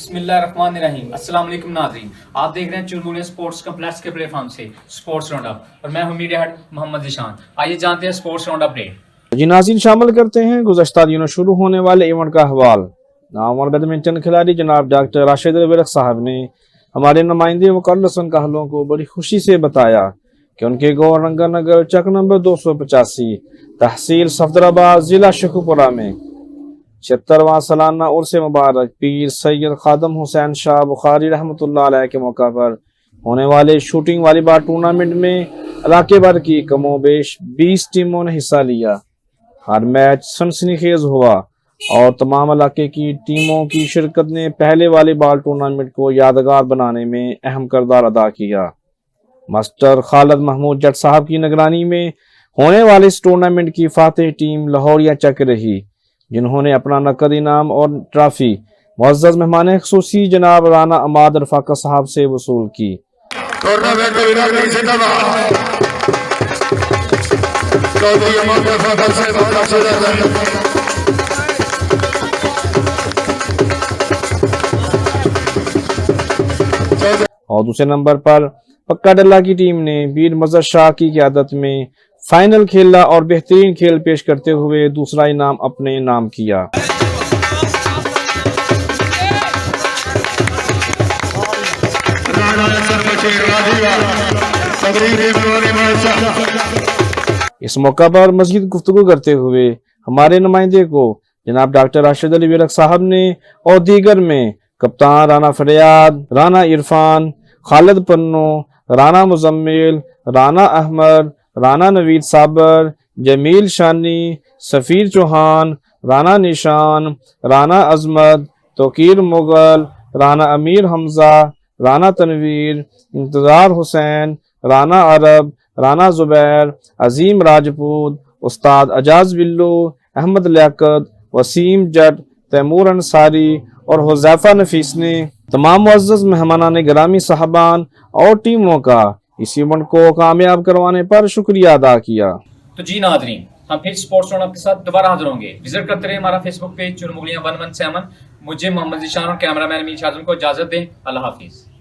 बिस्मिल्लाहिर्रहमानिर्रहीम। अस्सलाम वालेकुम नाज़रीन, आप देख रहे हैं चुलबुलिया स्पोर्ट्स कम्प्लेक्स के प्लेटफॉर्म से स्पोर्ट्स राउंड अप और मैं हूं मीडिया हेड मोहम्मद ज़ीशान। आइए जानते हैं स्पोर्ट्स राउंड अपडेट। जी नाज़रीन, शामिल करते हैं गुज़श्ता दिनों शुरू होने वाले इवेंट का हवाल। नामवर बैडमिंटन खिलाड़ी जनाब डॉक्टर राशिद विरक साहब ने हमारे नुमाइंदे मुकर्रर हसन कहलों को बड़ी खुशी से बताया कि उनके गौरंगानगर चक नंबर 285 तहसील सफदराबाद जिला शेखुपुरा में 76वां सालाना उर्स मुबारक पीर सैयद खादम हुसैन शाह बुखारी रहमतुल्लाह अलैह के मौका पर होने वाले शूटिंग वॉलीबॉल टूर्नामेंट में इलाके भर की कमोबेश 20 टीमों ने हिस्सा लिया। हर मैच सनसनीखेज हुआ और तमाम इलाके की टीमों की शिरकत ने पहले वॉलीबॉल टूर्नामेंट को यादगार बनाने में अहम किरदार अदा किया। मास्टर खालिद महमूद जट साहब की निगरानी में होने वाले इस टूर्नामेंट की फातेह टीम लाहौरिया चक रही, जिन्होंने अपना नकद इनाम और ट्रॉफी मुअज़्ज़ज़ मेहमान ख़ुसूसी जनाब राना अमाद रफ़ाक़त साहब से वसूल की। और दूसरे नंबर पर पक्का डल्ला की टीम ने वीर मज़हर शाह की क़यादत में फाइनल खेला और बेहतरीन खेल पेश करते हुए दूसरा इनाम अपने नाम किया। इस मौका पर मज़ीद गुफ्तगू करते हुए हमारे नुमाइंदे को जनाब डॉक्टर राशिद विरक साहब ने और दीगर में कप्तान राना फरियाद, राना इरफान, खालिद पन्नू, राना मुजम्मिल, राना अहमद, राना नवीद साबर, जमील शानी, सफ़ीर चौहान, राना निशान, राना अजमत, तोकीर मुगल, राना अमीर हमजा, राना तनवीर, इंतज़ार हुसैन, राना अरब, राना जुबैर, अजीम राजपूत, उस्ताद अजाज बिल्लू, अहमद लियाकत, वसीम जट, तैमूर अंसारी और हुज़ैफा नफीस ने तमाम मुअज़्ज़ज़ मेहमानान गिरामी साहबान और टीमों का इस इवेंट को कामयाब करवाने पर शुक्रिया अदा किया। तो जी नाज़रीन, हम फिर स्पोर्ट्स राउंड अप के साथ दोबारा हाजिर होंगे। विजिट करते रहे हमारा फेसबुक पेज चुलबुलिया 117। मुझे मोहम्मद ज़ीशान और कैमरामैन मीर आज़म को इजाज़त दें। अल्लाह हाफिज़।